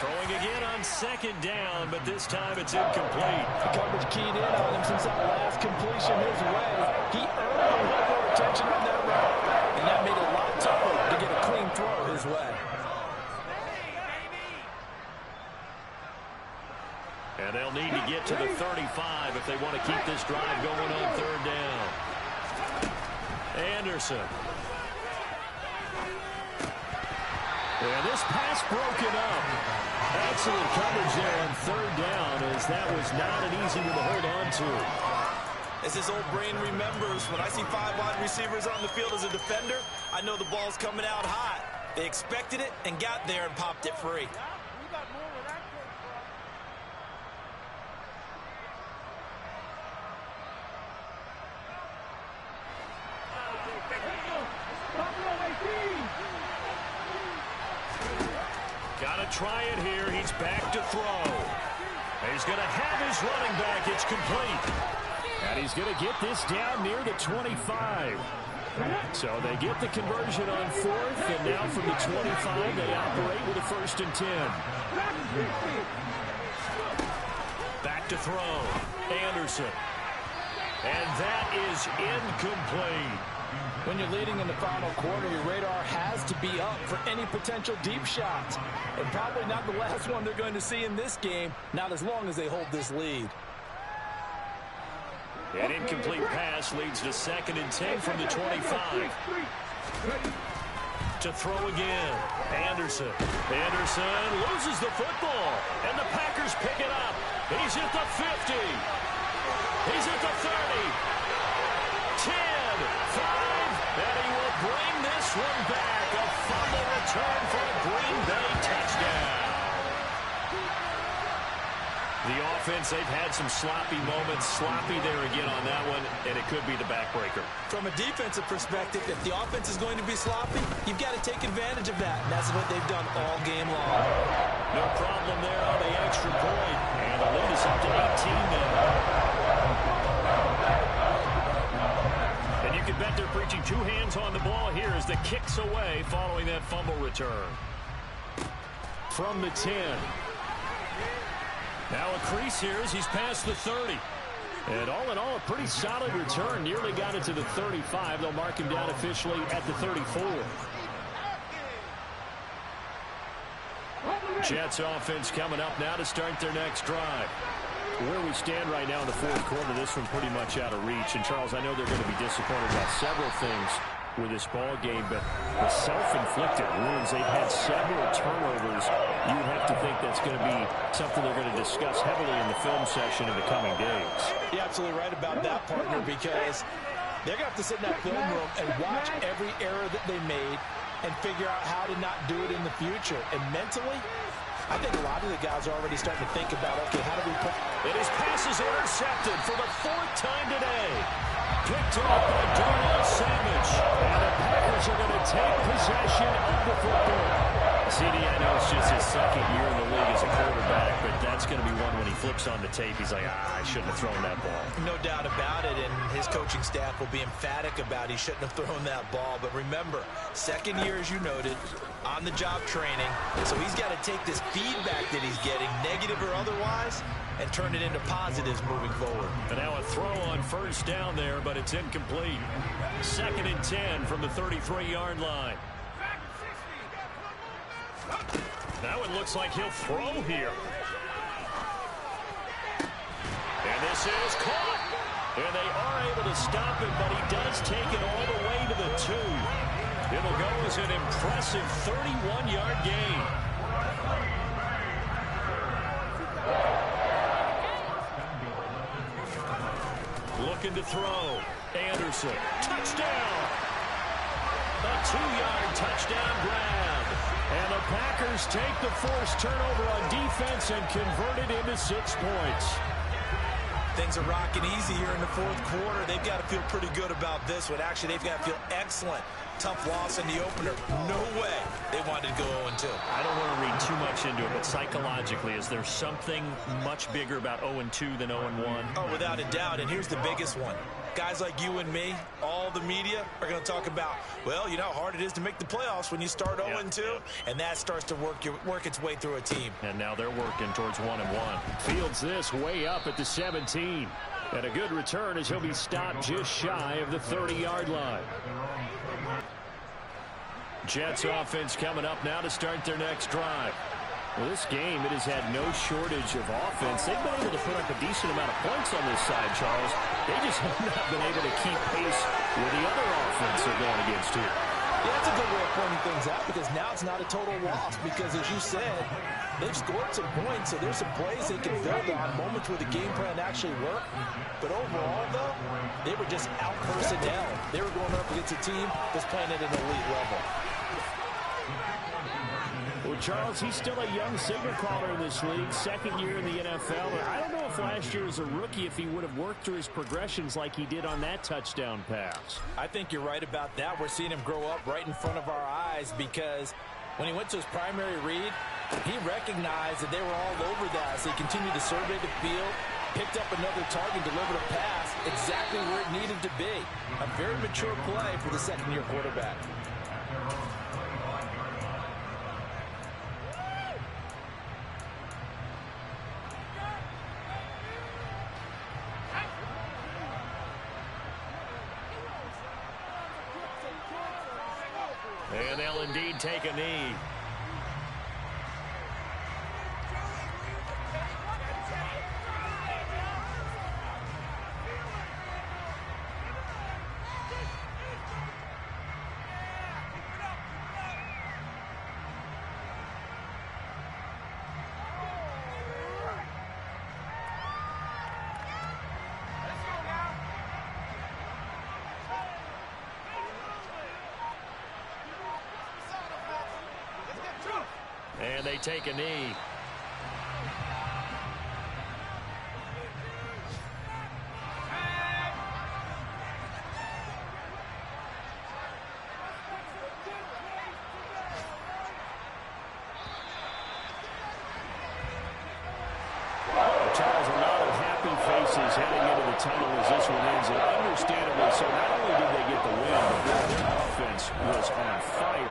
Throwing again on 2nd down, but this time it's incomplete. The coverage keyed in on him since that last completion his way. He earned a lot more attention on that route, and that made it a lot tougher to get a clean throw his way. And they'll need to get to the 35 if they want to keep this drive going on 3rd down. Anderson. And this pass broken up. Excellent coverage there on third down, as that was not an easy one to hold on to. As his old brain remembers, when I see 5 wide receivers on the field as a defender, I know the ball's coming out hot. They expected it and got there and popped it free. Got to try it here. He's back to throw. He's going to have his running back. It's complete. And he's going to get this down near the 25. So they get the conversion on fourth, and now from the 25, they operate with a 1st and 10. Back to throw. Anderson. And that is incomplete. When you're leading in the final quarter, your radar has to be up for any potential deep shots. And probably not the last one they're going to see in this game, not as long as they hold this lead. An incomplete pass leads to 2nd and 10 from the 25. To throw again. Anderson. Anderson loses the football. And the Packers pick it up. He's at the 50. He's at the 30. 10, 5. And he will bring this one back. A fumble return for a Green Bay touchdown. The offense, they've had some sloppy moments. Sloppy there again on that one, and it could be the backbreaker. From a defensive perspective, if the offense is going to be sloppy, you've got to take advantage of that. And that's what they've done all game long. No problem there on the extra point. And the lead is up to 18 now. And you can bet they're preaching 2 hands on the ball here as the kick's away following that fumble return. From the 10. Now a crease here as he's past the 30. And all in all, a pretty solid return. Nearly got it to the 35. They'll mark him down officially at the 34. Jets offense coming up now to start their next drive. Where we stand right now in the fourth quarter, this one pretty much out of reach. And, Charles, I know they're going to be disappointed about several things with this ball game, but the self-inflicted wounds, they've had several turnovers. You would have to think that's going to be something they're going to discuss heavily in the film session in the coming days. You're absolutely right about that, partner, because they're going to have to sit in that film room and watch every error that they made and figure out how to not do it in the future. And mentally, I think a lot of the guys are already starting to think about, okay, how do we put... And his pass is intercepted for the 4th time today. Picked off by Darnell Savage. And the Packers are going to take possession of the football. CD, I know it's just his 2nd year in the league as a quarterback, but that's going to be one when he flips on the tape. He's like, I shouldn't have thrown that ball. No doubt about it, and his coaching staff will be emphatic about he shouldn't have thrown that ball. But remember, 2nd year, as you noted, on-the-job training. So he's got to take this feedback that he's getting, negative or otherwise, and turn it into positives moving forward. And now a throw on 1st down there, but it's incomplete. 2nd and 10 from the 33-yard line. Now it looks like he'll throw here. And this is caught. And they are able to stop him, but he does take it all the way to the 2. It'll go as an impressive 31-yard gain. Looking to throw. Anderson. Touchdown. A 2-yard touchdown grab. And the Packers take the forced turnover on defense and convert it into 6 points. Things are rocking easy here in the 4th quarter. They've got to feel pretty good about this one. Actually, they've got to feel excellent. Tough loss in the opener. No way they wanted to go 0-2. I don't want to read too much into it, but psychologically, is there something much bigger about 0-2 than 0-1? Oh, without a doubt, and here's the biggest one. Guys like you and me, all the media, are going to talk about, well, you know how hard it is to make the playoffs when you start 0-2, and that starts to work its way through a team. And now they're working towards 1-1. Fields this way up at the 17. And a good return as he'll be stopped just shy of the 30-yard line. Jets offense coming up now to start their next drive. Well, this game, it has had no shortage of offense. They've been able to put up a decent amount of points on this side, Charles. They just have not been able to keep pace with the other offense they're going against here. Yeah, that's a good way of pointing things out because now it's not a total loss because, as you said, they've scored some points, so there's some plays they can build on, moments where the game plan actually worked. But overall, though, they were just out-personnel. They were going up against a team that's playing at an elite level. Well, Charles, he's still a young signal caller in this league, second year in the NFL. I don't know if last year as a rookie if he would have worked through his progressions like he did on that touchdown pass. I think you're right about that. We're seeing him grow up right in front of our eyes because when he went to his primary read, he recognized that they were all over that. So he continued to survey the field, picked up another target, delivered a pass exactly where it needed to be. A very mature play for the second-year quarterback. And they'll indeed take a knee. And they take a knee. Charles, a lot of happy faces heading into the tunnel as this one ends, and understandably so. Not only did they get the win, but their offense was on fire.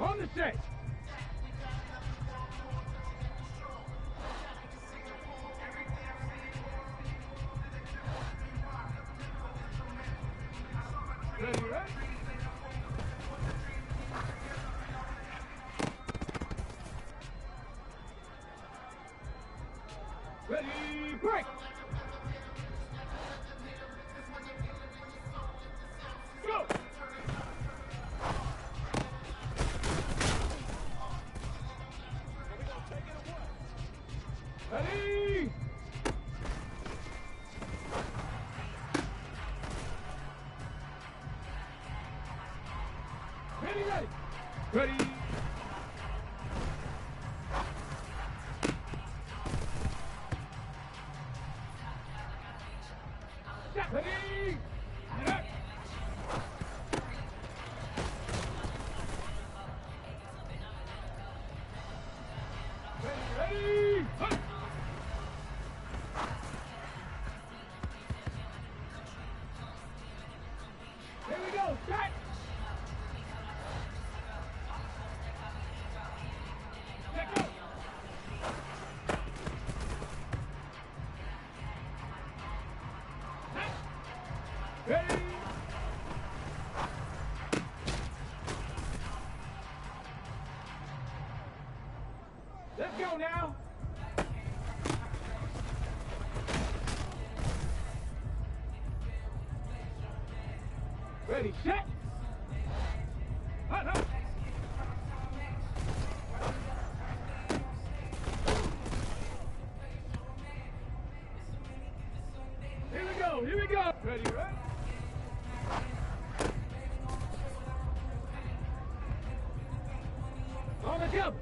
On the set. Ready, right? Ready, break! Go! Ready! Ready, ready! Ready! Stop! Ready! Ready! Ready! Hunt! Here we go! Shot! Let go! Ready? Let's go now. Ready, set. Hut, hut. Here we go, here we go. Ready, right? On the jump.